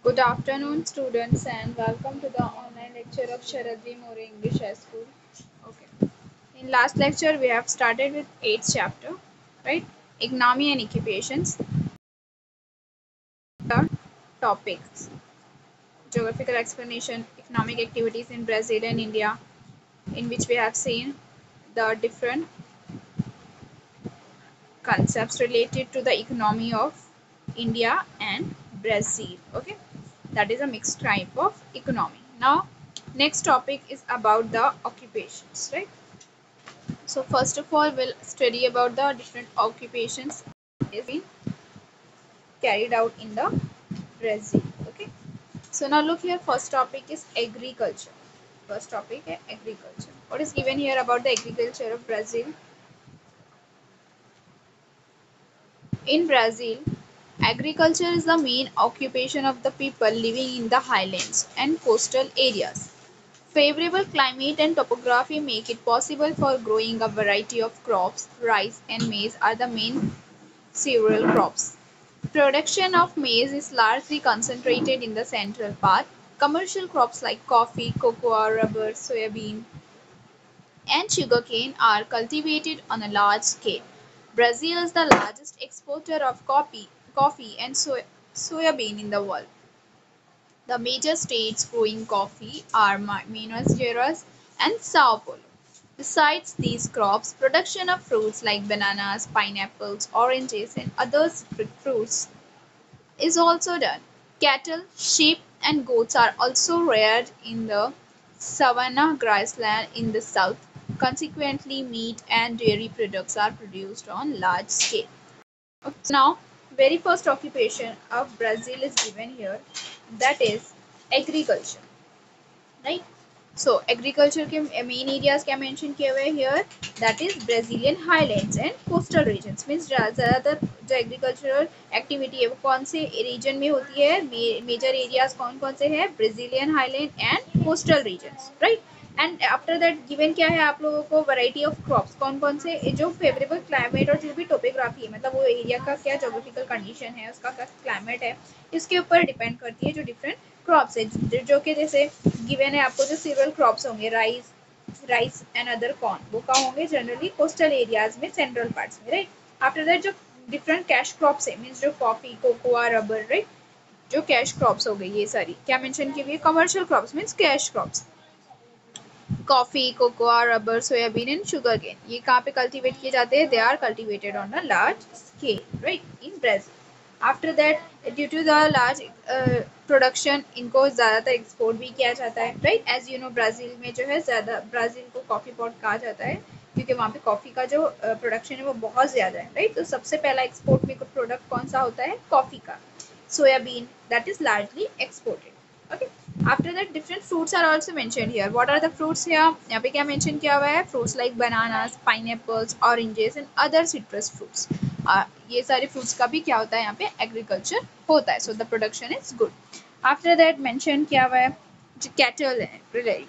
Good afternoon, students, and welcome to the online lecture of Sharadri More English High School. Okay. In last lecture, we have started with 8th chapter, right? Economy and occupations. The topics: geographical explanation, economic activities in Brazil and India, in which we have seen the different concepts related to the economy of India and Brazil. Okay, that is a mixed type of economy. Now, next topic is about the occupations, right? So first of all, we'll study about the different occupations is being carried out in the Brazil. Okay. So now look here. First topic is agriculture. First topic is agriculture. What is given here about the agriculture of Brazil? In Brazil, agriculture is the main occupation of the people living in the highlands and coastal areas. Favorable climate and topography make it possible for growing a variety of crops. Rice and maize are the main cereal crops. Production of maize is largely concentrated in the central part. Commercial crops like coffee, cocoa, rubber, soybean, and sugarcane are cultivated on a large scale. Brazil is the largest exporter of coffee and soybean in the world. The major states growing coffee are Minas Gerais and Sao Paulo. Besides these crops, production of fruits like bananas, pineapples, oranges, and other fruits is also done. Cattle, sheep, and goats are also reared in the savanna grassland in the south. Consequently, meat and dairy products are produced on large scale. Okay, so now, very first occupation of Brazil is given here, that is agriculture, right? So agriculture के main areas क्या mention किए हुए here, that is Brazilian highlands and coastal regions. Means ज़्यादातर जो agricultural activity है वो कौन से रीजन में होती है, मेजर एरियाज कौन कौन से हैं, Brazilian highland and coastal regions, right. And after that given क्या है आप लोगों को, वैरायटी ऑफ क्रॉप्स कौन कौन से, जो फेवरेबल क्लाइमेट और जो भी टोपोग्राफी है, मतलब वो एरिया का क्या जोग्राफिकल कंडीशन है, उसका क्या क्लाइमेट है, इसके ऊपर डिपेंड करती है जो डिफरेंट क्रॉप्स है। जो कि जैसे गिवन है आपको, जो सीरियल क्रॉप्स होंगे, राइस एंड अदर कॉर्न, वो कहाँ होंगे, जनरली कोस्टल एरियाज में, सेंट्रल पार्ट्स में, राइट। आफ्टर दैट जो डिफरेंट कैश क्रॉप्स है, मीन्स जो कॉफी, कोकोआ, रबर, राइट, जो कैश क्रॉप्स हो गई, ये सारी क्या मेंशन की हुई है, commercial crops means cash crops. Coffee, cocoa, rubber, soybean and sugar cane, ये कहाँ पे कल्टीवेट किए जाते हैं, they are cultivated on a large scale, right, in Brazil. After that due to the large production, इनको ज़्यादातर एक्सपोर्ट भी किया जाता है, right. As you know Brazil में जो है ज़्यादा, ब्राज़ील को कॉफ़ी पॉट कहा जाता है क्योंकि वहाँ पे कॉफ़ी का जो प्रोडक्शन है वो बहुत ज़्यादा है, राइट। तो सबसे पहला एक्सपोर्ट में प्रोडक्ट कौन सा होता है, कॉफ़ी का। Soybean, that is largely exported. Okay, after that different fruits are also mentioned here. What are the fruits here, यहाँ पे क्या मेंशन किया हुआ है, fruits like bananas, pineapples, oranges and other citrus fruits. ये सारे फ्रूट्स का भी क्या होता है यहाँ पे, एग्रीकल्चर होता है। So the production is good. After that mention किया हुआ है जो कैटल है,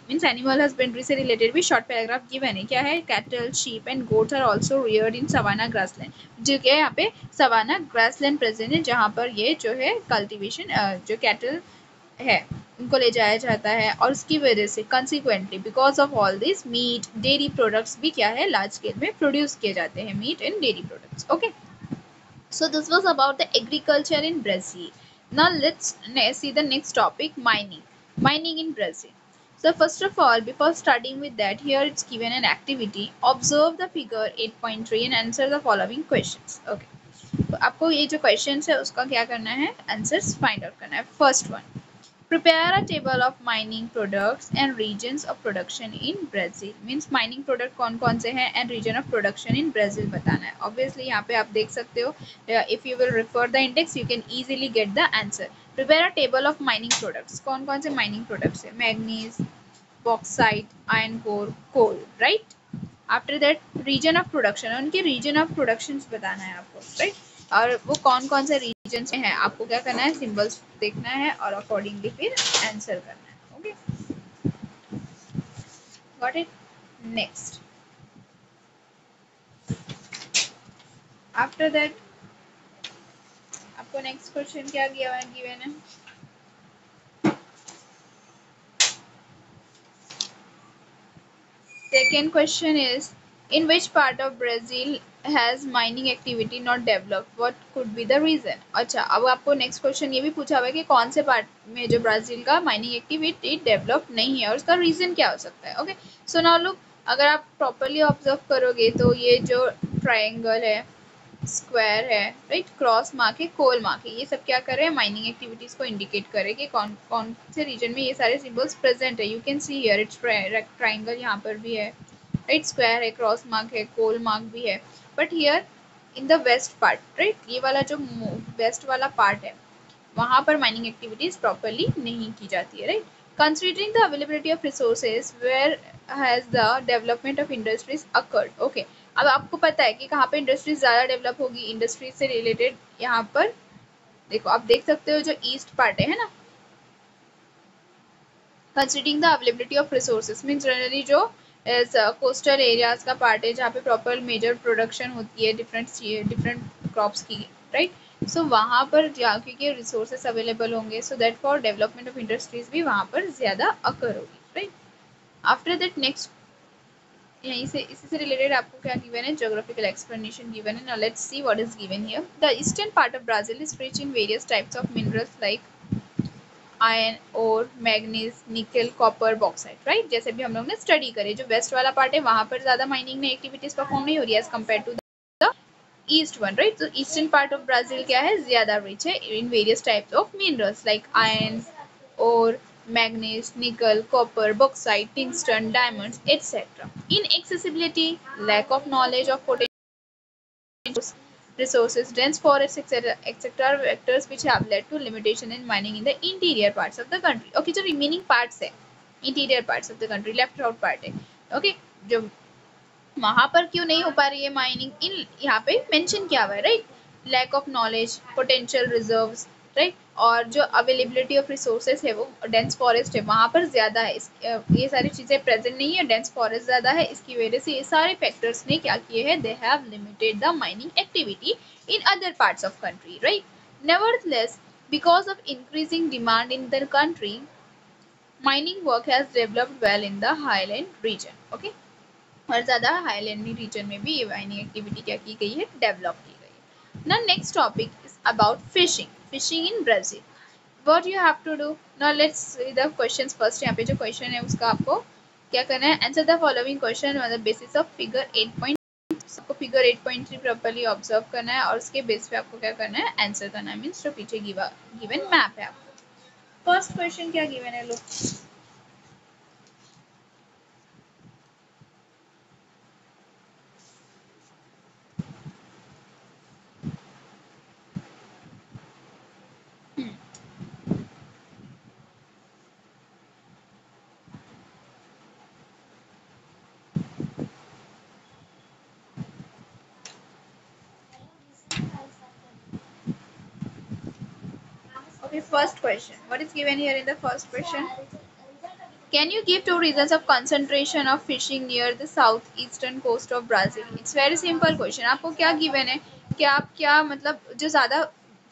मीन्स एनिमल हस्बेंड्री से रिलेटेड भी शॉर्ट पैराग्राफ गिवन है। क्या है, cattle, sheep and goats are also reared in savanna grassland, जो कि यहाँ पे सवाना ग्रासलैंड प्रेजेंट है, जहाँ पर ये जो है कल्टीवेशन, जो कैटल है उनको ले जाया जाता है, और उसकी वजह से consequently because of all this meat, dairy products भी क्या है, लार्ज स्केल में प्रोड्यूस किए जाते हैं, meat and dairy products. Okay, so this was about the agriculture in Brazil. Now let's see the next topic, mining. Mining in Brazil. So first of all, before starting with that, here it's given an activity. Observe the figure 8.3 and answer the following questions. Okay. तो आपको ये जो questions है उसका क्या करना है, answers find out करना है. First one. Prepare a table of mining products and regions of production in Brazil. Means mining product कौन कौन से हैं and region of production in Brazil बताना है. Obviously यहाँ पे आप देख सकते हो, if you will refer the index you can easily get the answer. Prepare a table of mining products. कौन कौन से mining products है, manganese, bauxite, iron ore, coal, right? After that region of production, उनके region of production बताना है आपको, right. और वो कौन कौन से रीजन में है, आपको क्या करना है, सिंबल्स देखना है और अकॉर्डिंगली फिर आंसर करना है। Okay, got it. Next, after that आपको नेक्स्ट क्वेश्चन क्या गिवन है, second question is, in which part of Brazil has mining activity not developed? What could be the reason? अच्छा, अब आपको next question ये भी पूछा हुआ है कि कौन से part में जो ब्राजील का mining activity develop नहीं है और उसका reason क्या हो सकता है? Okay, so now look, अगर आप properly observe करोगे तो ये जो triangle है, स्क्वायर है, राइट, क्रॉस मार्क है, कोल मार्क है, ये सब क्या कर रहे हैं, माइनिंग एक्टिविटीज को इंडिकेट कर रहे हैं कि कौन कौन से रीजन में ये सारे सिंबल्स प्रेजेंट है. You can see here it's triangle यहाँ पर भी है, राइट, स्क्वायर है, क्रॉस मार्क है, कोल मार्क भी है. But here in the west part, right, ये वाला जो वेस्ट वाला पार्ट है वहाँ पर माइनिंग एक्टिविटीज प्रॉपरली नहीं की जाती है, right. Considering the availability of resources where has the development of industries occurred. Okay, अब आपको पता है कि कहाँ पे इंडस्ट्रीज ज़्यादा डेवलप होगी, इंडस्ट्रीज से रिलेटेड. यहाँ पर देखो, आप देख सकते हो जो ईस्ट पार्ट है ना, considering the availability of resources means generally जो कोस्टल एरियाज का पार्ट है जहाँ पे प्रॉपर मेजर प्रोडक्शन होती है डिफरेंट क्रॉप्स की, राइट. सो वहाँ पर क्योंकि रिसोर्सेज अवेलेबल होंगे, so that for development of industries भी वहाँ पर ज़्यादा अकर होगी, राइट. आफ्टर दैट नेक्स्ट, यहीं से इसी से रिलेटेड आपको क्या गिवन है, ज्योग्राफिकल एक्सप्लेनेशन गिवन है. Now let's see what is given here. The eastern part of Brazil is rich in various types of minerals like iron, और manganese, nickel, copper, bauxite, right. जैसे भी हम लोग ने स्टडी करे, जो वेस्ट वाला पार्ट है वहां पर ज्यादा माइनिंग में एक्टिविटीज परफॉर्म नहीं हो रही है as compare to the east one, right. तो ईस्टर्न पार्ट ऑफ ब्राजील क्या है, ज्यादा रिच है in various types of minerals like iron, और manganese, nickel, copper, bauxite, tungsten, diamonds, etcetera. Inaccessibility, lack of knowledge of potential resources, dense forests, etc. are factors which have led to limitation in mining in the interior parts of the country. Okay, जो remaining parts है, interior parts of the country, left out part है, okay, जो वहां पर क्यों नहीं हो पा रही है माइनिंग, इन यहाँ पे मेंशन किया हुआ है, right. Lack of knowledge, potential reserves, right. और जो अवेलेबिलिटी ऑफ रिसोर्सेज है वो डेंस फॉरेस्ट है वहां पर ज्यादा है, ये सारी चीजें प्रेजेंट नहीं है, डेंस फॉरेस्ट ज्यादा है, इसकी वजह से ये सारे फैक्टर्स ने क्या किए हैं, they have limited the mining activity in other parts of country, right. Nevertheless, because of increasing demand in the country, mining work has developed well in the highland region. Okay, और ज़्यादा highland reason में भी ये mining activity क्या की गई है, develop की गई है. ना next topic is about fishing. Fishing in Brazil, what you have to do. Now let's see the questions first. यहाँ पे जो क्वेश्चन है उसका आपको क्या करना है, answer the following question on the basis of figure 8. आपको फिगर 8.3 प्रॉपर्ली ऑब्जर्व करना है और उसके बेस पे आपको क्या करना है, आंसर करना है. मीन्स जो पीछे गिवन मैप है आपको. फर्स्ट क्वेश्चन क्या गिवन है, लोग Okay, first question. What is given here in the first question? Can you give two reasons of concentration of fishing near the southeastern coast of Brazil? It's very simple question. आपको क्या given है कि आप क्या मतलब जो ज़्यादा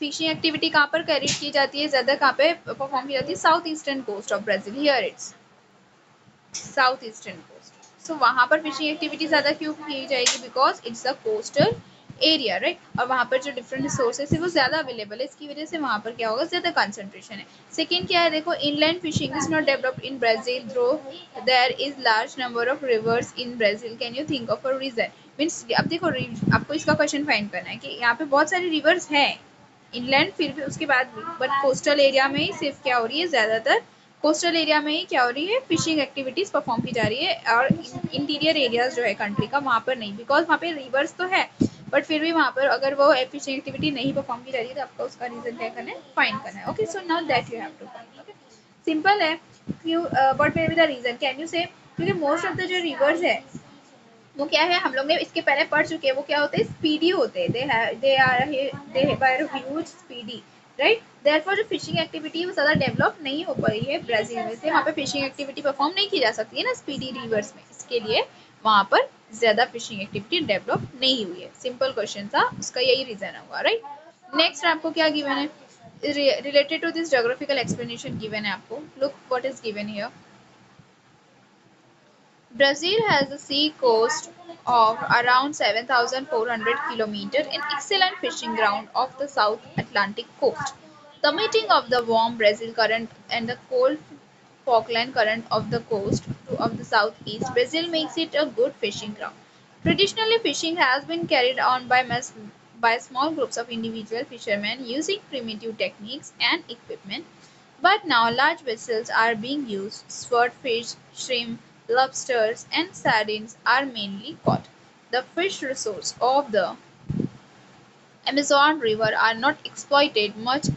fishing activity कहाँ पर कैरी की जाती है, ज़्यादा कहाँ पे परफॉर्म की जाती है, south eastern coast of Brazil. Here it's south eastern coast. So वहाँ पर फिशिंग एक्टिविटी ज़्यादा क्यों की जाएगी, because it's a coastal area, right. और वहाँ पर जो डिफरेंट रिसोर्सेज है वो ज़्यादा अवेलेबल है, इसकी वजह से वहाँ पर क्या होगा, ज़्यादा कंसंट्रेशन है. सेकेंड क्या है, देखो, inland fishing is not developed in Brazil through there is large number of rivers in Brazil. Can you think of a reason. Means अब देखो, आपको इसका क्वेश्चन फाइंड करना है कि यहाँ पे बहुत सारी रिवर्स हैं इनलैंड, फिर भी उसके बाद भी, बट कोस्टल एरिया में ही सिर्फ क्या हो रही है, ज़्यादातर कोस्टल एरिया में ही क्या हो रही है, फिशिंग एक्टिविटीज परफॉर्म की जा रही है. और इंटीरियर एरियाज जो है कंट्री का वहाँ पर नहीं, बिकॉज वहाँ पे रिवर्स तो है बट फिर भी वहाँ पर अगर वो फिशिंग एक्टिविटी नहीं परफॉर्म की जा रही है तो आपका उसका रीजन क्या करना है, फाइंड करना है. Okay, so now that you have to find. Okay, simple है. क्यों, what may be the reason, can you say. क्योंकि मोस्ट ऑफ द जो रिवर्स है वो क्या है, हम लोग ने इसके पहले पढ़ चुके हैं, वो क्या होते हैं, स्पीडी होते हैं. They are huge speedy, right. Therefore जो फिशिंग एक्टिविटी वो ज़्यादा डेवलप नहीं हो पाई है ब्राज़ील में, से वहाँ पे फिशिंग एक्टिविटी परफॉर्म नहीं की जा सकती है ना स्पीडी रिवर्स में, इसके लिए वहाँ पर ज़्यादा फिशिंग एक्टिविटी डेवलप नहीं हुई है. सिंपल क्वेश्चन था, उसका यही रीज़न होगा, राइट. नेक्स्ट आपको क्या गिवन है, related to this geographical explanation given है आपको. Look what is given here. Brazil has a sea coast of around 7,400 kilometers and excellent fishing ground off the South Atlantic coast. The meeting of the warm Brazil current and the cold Falkland current of the coast of the southeast Brazil makes it a good fishing ground. Traditionally, fishing has been carried on by small groups of individual fishermen using primitive techniques and equipment, but now large vessels are being used. Swordfish, shrimp, lobsters, and sardines are mainly caught. The fish resources of the Amazon River are not exploited much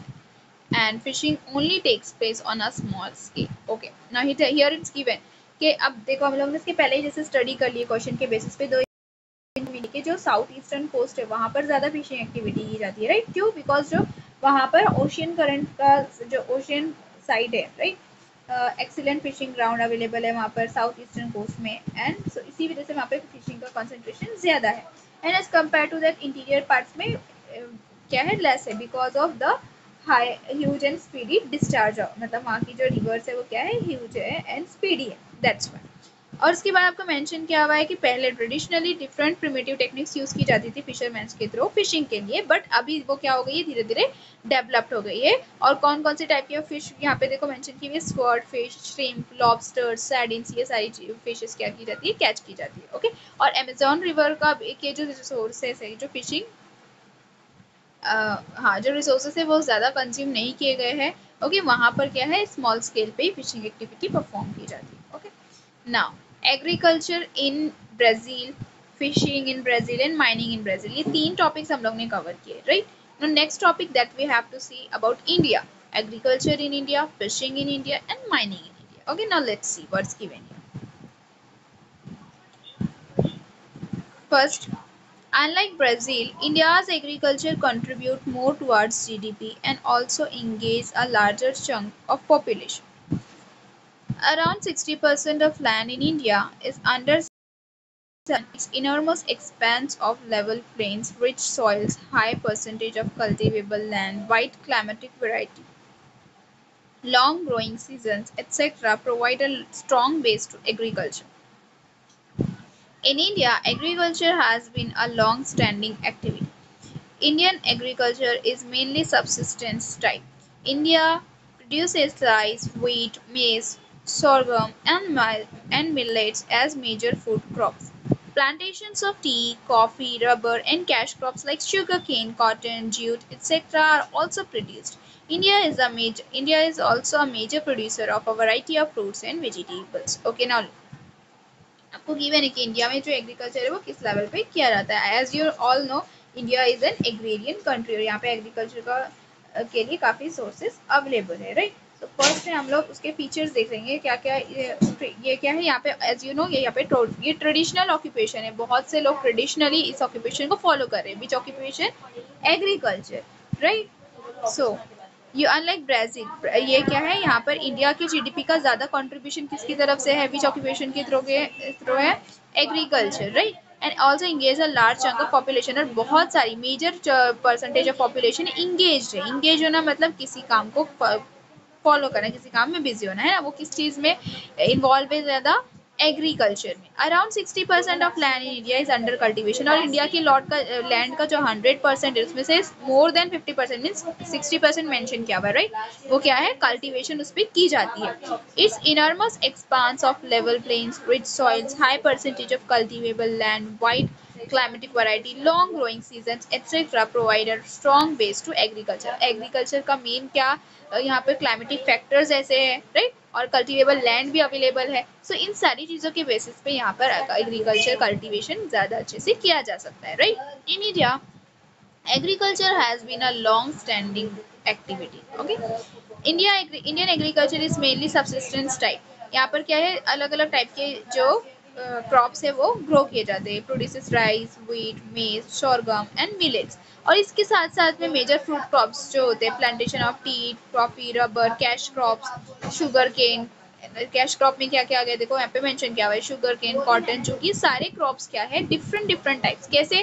and fishing only takes place on a small scale. Okay, now here it's given कि अब देखो हम लोग ने इसके पहले ही जैसे study कर लिए क्वेश्चन के बेसिस पे दो के जो साउथ ईस्टर्न कोस्ट है वहां पर ज्यादा फिशिंग एक्टिविटी की जाती है, राइट? क्यों? बिकॉज जो वहां पर ओशियन करंट का जो ओशियन साइड है, right, excellent fishing ground available है वहां पर साउथ ईस्टर्न कोस्ट में, एंड इसी वजह से वहां पर फिशिंग का कॉन्सेंट्रेशन ज्यादा है, and as compare to that interior parts में क्या है, लेस है, because of the high huge and speedy discharge, मतलब वहाँ की जो रिवर्स है वो क्या है, ह्यूज है एंड स्पीडी है, दैट्स व्हाई। और उसके बाद आपको मेंशन किया हुआ है कि पहले traditionally different primitive techniques use की जाती थी फिशरमैन के थ्रू फिशिंग के लिए, बट अभी वो क्या हो गई है, धीरे धीरे डेवलप्ड हो गई है। और कौन कौन से टाइप की फिश यहाँ पे देखो मेंशन की हुई है, स्वर्ड फिश, श्रिम्प, लॉबस्टर, सैर्डिन्स, ये सारी फिशेस क्या की जाती है, कैच की जाती है। ओके, और अमेजोन रिवर का के जो रिसोर्सेस है, जो फिशिंग हाँ जो रिसोर्सेस है वो ज़्यादा कंज्यूम नहीं किए गए हैं। ओके, वहाँ पर क्या है, स्मॉल स्केल पे फिशिंग एक्टिविटी परफॉर्म की जाती है। Okay, now agriculture in Brazil, fishing in Brazil and mining in Brazil, ये तीन टॉपिक्स हम लोग ने कवर किए, right? Now next topic that we have to see about India, agriculture in India, fishing in India and mining in India. Okay, now let's see what's given here. First, unlike Brazil, India's agriculture contributes more towards GDP and also engages a larger chunk of population. Around 60% of land in India is under its enormous expanse of level plains, rich soils, high percentage of cultivable land, wide climatic variety, long growing seasons, etc. provide a strong base to agriculture. In India, agriculture has been a long-standing activity. Indian agriculture is mainly subsistence type. India produces rice, wheat, maize, sorghum, and millets as major food crops. Plantations of tea, coffee, rubber, and cash crops like sugarcane, cotton, jute, etc. are also produced. India is also a major producer of a variety of fruits and vegetables. Okay, now आपको given है कि India में जो agriculture है वो किस level पे किया जाता है। As you all know, India is an agrarian country और यहाँ पे एग्रीकल्चर का के लिए काफ़ी सोर्सेस अवेलेबल है, राइट? तो फर्स्ट में हम लोग उसके फीचर्स देखेंगे क्या क्या, ये क्या है यहाँ पे, एज यू नो, ये यहाँ पे ये ट्रेडिशनल ऑक्यूपेशन है, बहुत से लोग ट्रेडिशनली इस ऑक्यूपेशन को फॉलो कर रहे हैं। Which occupation? Agriculture, right? So ये अनलाइक ब्राजील, ये क्या है, यहाँ पर इंडिया के जीडीपी का ज्यादा कंट्रीब्यूशन किसकी तरफ से है, विच ऑक्यूपेशन के थ्रू है, agriculture, right? And also engage a large chunk of population, और बहुत सारी major percentage of population engage है। इंगेज होना मतलब किसी काम को फॉलो करना, किसी काम में बिजी होना है ना, वो किस चीज में इन्वॉल्व है ज्यादा, एग्रीकल्चर में। Around 60% of land in India is under cultivation, और इंडिया की लॉट का लैंड का जो 100% है उसमें से मोर देन 50% मीन्स 60% मेंशन किया हुआ है, राइट? वो क्या है, कल्टीवेशन उस पर की जाती है। It's enormous expanse of level plains, rich soils, high percentage of cultivable land, wide climatic variety, long growing seasons, etc. provide a strong base to agriculture. Agriculture का मेन क्या यहाँ पर क्लाइमेटिक फैक्टर्स ऐसे हैं, राइट? और cultivable land भी available है। सो इन सारी चीज़ों के बेसिस पे यहाँ पर एग्रीकल्चर कल्टीवेशन ज़्यादा अच्छे से किया जा सकता है, right? In India agriculture has been a long standing activity. Okay, Indian agriculture is mainly subsistence type. यहाँ पर क्या है, अलग अलग टाइप के जो क्रॉप्स है वो ग्रो किए जाते हैं। प्रोड्यूसेस राइस, व्हीट, मेज, शोरगम एंड मिलेट्स। और इसके साथ साथ में मेजर फ्रूट क्रॉप्स जो होते हैं, plantation of tea, coffee, rubber, cash crops, sugar cane. Cash crop में क्या क्या आ गया देखो यहाँ पे मेंशन किया हुआ है, शुगर केन, कॉटन, जो कि सारे क्रॉप्स क्या है, डिफरेंट डिफरेंट टाइप्स, कैसे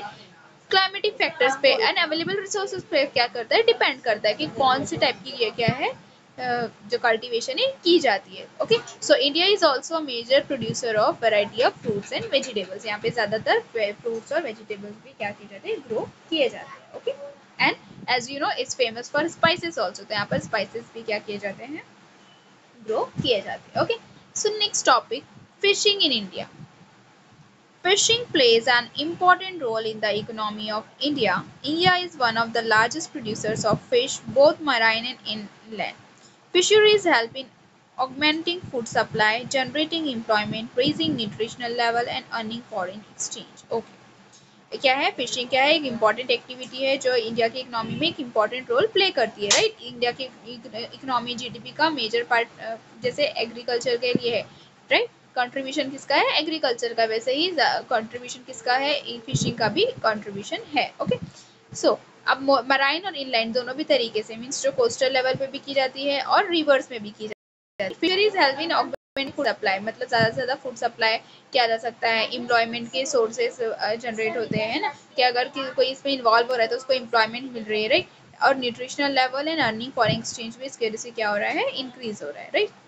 क्लाइमेटिक फैक्टर्स पे एंड अवेलेबल रिसोर्सेज पे क्या करता है, डिपेंड करता है कि कौन सी टाइप की ये क्या है, जो कल्टीवेशन है की जाती है। Okay, so India is also major producer of variety of fruits and vegetables. यहाँ पे ज्यादातर फ्रूट्स और वेजिटेबल्स भी क्या किए जाते हैं, ग्रो किए जाते हैं। Okay, and as you know it's famous for spices also, तो यहाँ पर स्पाइसेस भी क्या किए जाते हैं, ग्रो किए जाते हैं। Okay, so next topic, fishing in India. Fishing plays an important role in the economy of India. India is one of the largest producers of fish, both marine and inland. Fisheries help in augmenting food supply, generating employment, raising nutritional level and earning foreign exchange. Okay. क्या है fishing, क्या है, एक important activity है जो India की economy में एक इम्पॉर्टेंट रोल प्ले करती है, राइट। इंडिया की इकोनॉमी जीडीपी का मेजर पार्ट जैसे एग्रीकल्चर के लिए है, राइट। कंट्रीब्यूशन किसका है, एग्रीकल्चर का, वैसे ही कंट्रीब्यूशन किसका है, फिशिंग का भी कंट्रीब्यूशन है। ओके, सो अब मराइन और इनलैंड दोनों भी तरीके से, मीन्स जो कोस्टल लेवल पे भी की जाती है और रिवर्स में भी की जाती है। Fisheries help in augmenting food supply, मतलब ज़्यादा से ज़्यादा फूड सप्लाई किया जा सकता है, एम्प्लॉयमेंट के सोर्सेज जनरेट होते हैं ना, कि अगर कोई इसमें इन्वॉल्व हो रहा है तो उसको एम्प्लॉयमेंट मिल रही है, राइट। और nutritional level and earning foreign exchange भी इसके वजह से क्या हो रहा है, इंक्रीज हो रहा है, right.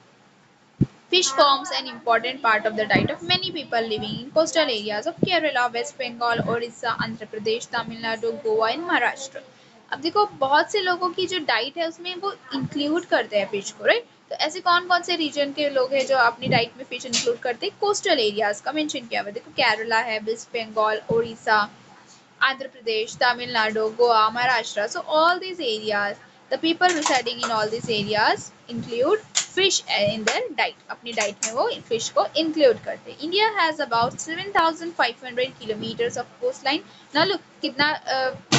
Fish forms an important part of the diet of many people living in coastal areas of Kerala, West Bengal, Orissa, Andhra Pradesh, Tamil Nadu, Goa and Maharashtra. अब देखो बहुत से लोगों की जो डाइट है उसमें वो इंक्लूड करते हैं फिश को, राइट। तो ऐसे कौन कौन से रीजन के लोग हैं जो अपनी डाइट में फिश इंक्लूड करते हैं, कोस्टल एरियाज का मेंशन किया हुआ है। देखो केरला है, West Bengal, Odisha, Andhra Pradesh, Tamil Nadu, Goa, Maharashtra. So all these areas, the people residing in all these areas include fish in their diet. अपनी diet में वो fish को include करते हैं। India has about 7,500 kilometers of coastline. Now look कितना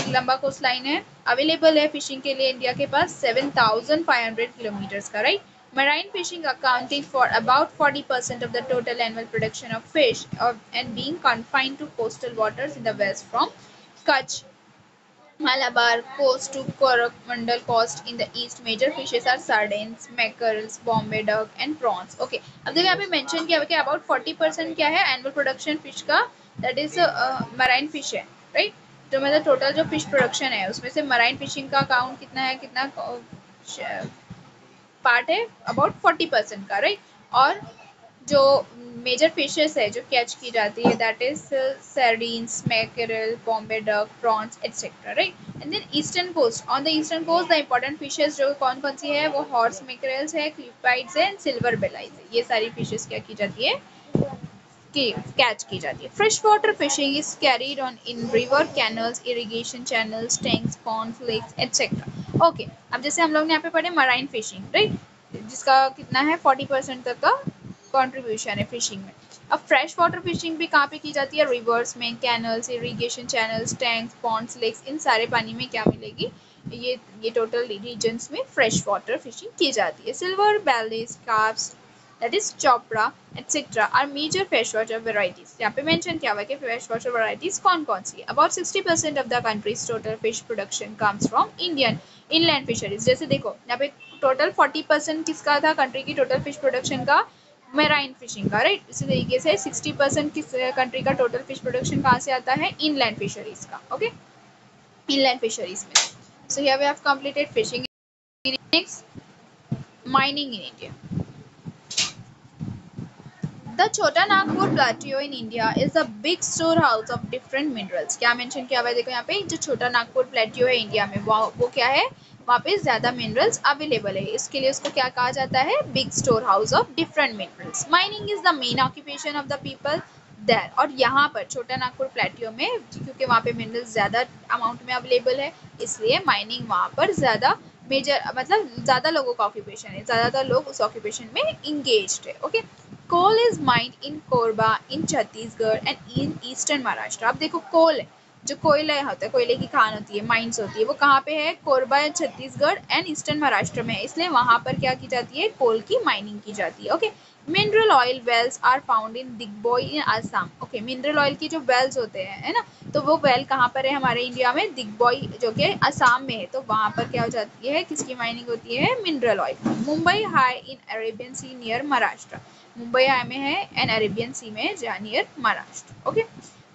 लंबा coastline है available है fishing के लिए इंडिया के पास, 7,500 kilometers का, right? Marine fishing accounting for about 40% of the total annual production of fish and being confined to coastal waters in the west from Kutch, Malabar coast to Coromandel coast in the east. Major fishes are sardines, mackerels, Bombay duck and prawns. Okay, अब देखो यहाँ पे mention किया हुआ है कि about 40% क्या है एनुअल प्रोडक्शन फिश का, दैट इज मराइन फिश है, राइट। तो मतलब टोटल जो फिश प्रोडक्शन है उसमें से मराइन फिशिंग का अकाउंट कितना है, कितना पार्ट है, अबाउट 40% का, राइट। और जो मेजर फिशेस है जो कैच की जाती है, that is sardines, mackerel, bombay duck, prawns etc, राइट। And then eastern coast, on the eastern coast the important fishes जो कौन कौन सी है, वो हॉर्स मैकरेल्स है, क्लिपाइड्स है एंड सिल्वर बेलाइज है। ये सारी फिशेस क्या की जाती है, की कैच की जाती है। Fresh water fishing is carried on in river, canals, irrigation channels, tanks, ponds, lakes etcetera. Okay, अब जैसे हम लोग ने यहाँ पे पढ़े मराइन फिशिंग, राइट, जिसका कितना है 40% तक का कंट्रीब्यूशन है फिशिंग में। अब फ्रेश वाटर फिशिंग भी कहाँ पे की जाती है, रिवर्स में, canals, irrigation channels, tanks, ponds, lakes, इन सारे पानी में क्या मिलेगी, ये टोटल रीजन्स में फ्रेश वाटर फिशिंग की जाती है। Silver bellies, carps, that is chopra etc are major freshwater varieties। यहाँ पे मेंशन किया हुआ है कि freshwater varieties कौन कौन सी है। About 60% of the country's total fish production comes from Indian inland fisheries। जैसे देखो यहाँ पे टोटल 40% किसका था, कंट्री की टोटल फिश प्रोडक्शन का, मेराइन फिशिंग का, राइट। इसी तरीके से 60% किस कंट्री का टोटल फिश प्रोडक्शन कहाँ से आता है, इनलैंड फिशरीज का। ओके, इनलैंड फिशरीज में। So here we have completed fishing. Next, mining in India. The Chota Nagpur Plateau in India is a big storehouse of different minerals। क्या mention किया हुआ है, देखो यहाँ पे जो छोटा नागपुर प्लेट्यू है इंडिया में, वो क्या है, वहाँ पे ज्यादा मिनरल्स अवेलेबल है, इसके लिए उसको क्या कहा जाता है, big store house of different minerals. Mining is the main occupation of the people there. और यहाँ पर छोटा नागपुर प्लेट्यू में क्योंकि वहाँ पे मिनरल्स ज्यादा अमाउंट में अवेलेबल है, इसलिए माइनिंग वहाँ पर ज्यादा मेजर, मतलब ज्यादा लोगों का ऑक्यूपेशन है, ज्यादातर लोग उस ऑक्यूपेशन में इंगेज्ड है। Okay, coal is mined in Korba in Chhattisgarh and in eastern Maharashtra. अब देखो कोल है, जो कोयला होता है, कोयले की खान होती है, माइंस होती है, वो कहाँ पे है, कोरबा छत्तीसगढ़ एंड ईस्टर्न महाराष्ट्र में है, इसलिए वहां पर क्या की जाती है, कोल की माइनिंग की जाती है। Okay, mineral oil wells are found in Digboi in Assam. Okay, mineral oil की जो वेल्स होते हैं, है ना, तो वो वेल कहाँ पर है हमारे इंडिया में, दिग्बोई जो कि आसाम में है, तो वहां पर क्या हो जाती है, किसकी माइनिंग होती है, mineral oil. Mumbai high in Arabian sea near Maharashtra. Mumbai high में है एंड अरेबियन सी में, जहाँ near Maharashtra. Okay,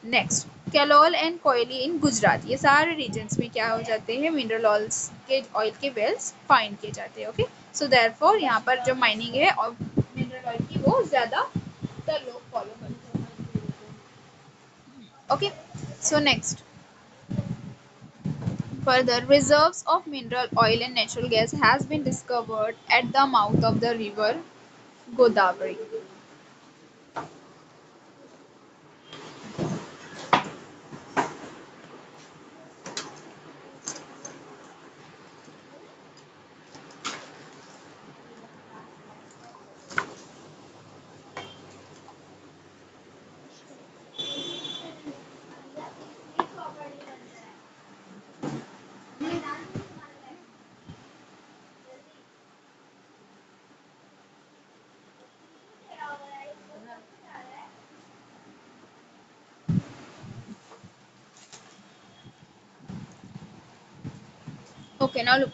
next, Kalol and Koyali in Gujarat. ये सारे रीजन्स में क्या हो जाते हैं, मिनरल ऑयल के वेल्स फाइंड किए जाते हैं। ओके, सो देयरफॉर यहाँ पर जो माइनिंग है और मिनरल ऑयल की वो ज़्यादा तर लोग फॉलो करते हैं. Okay, so next, further reserves of mineral oil and natural gas has been discovered at the mouth of the river Godavari. Okay, now look.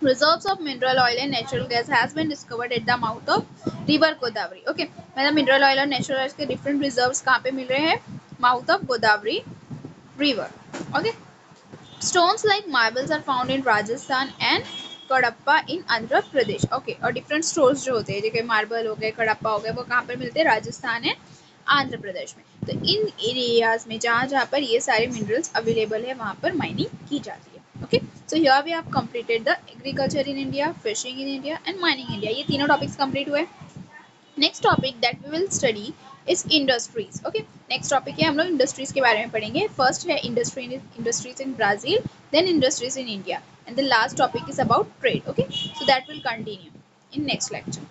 Reserves of mineral oil and natural gas has been discovered at the mouth of river Godavari. Okay, मतलब mineral oil और natural gas के different reserves कहाँ पे मिल रहे हैं? Mouth of Godavari river. Okay, stones like marbles are found in Rajasthan and Kadapa in Andhra Pradesh. Okay, और different stones जो होते हैं जैसे मार्बल हो गए, कड़प्पा हो गए, वो कहाँ पर मिलते हैं? राजस्थान एंड आंध्र प्रदेश में. तो इन एरियाज में जहाँ जहाँ पर ये सारे मिनरल्स अवेलेबल है वहाँ पर माइनिंग की जाती है. Okay, so here we have completed the agriculture in India, fishing in India and mining India. ये तीनों टॉपिक्स कंप्लीट हुए. Next topic that we will study is industries. Okay, next topic है हम लोग इंडस्ट्रीज के बारे में पढ़ेंगे. फर्स्ट है industries in Brazil, then industries in India, and the last topic is about trade. Okay, so that will continue in next lecture.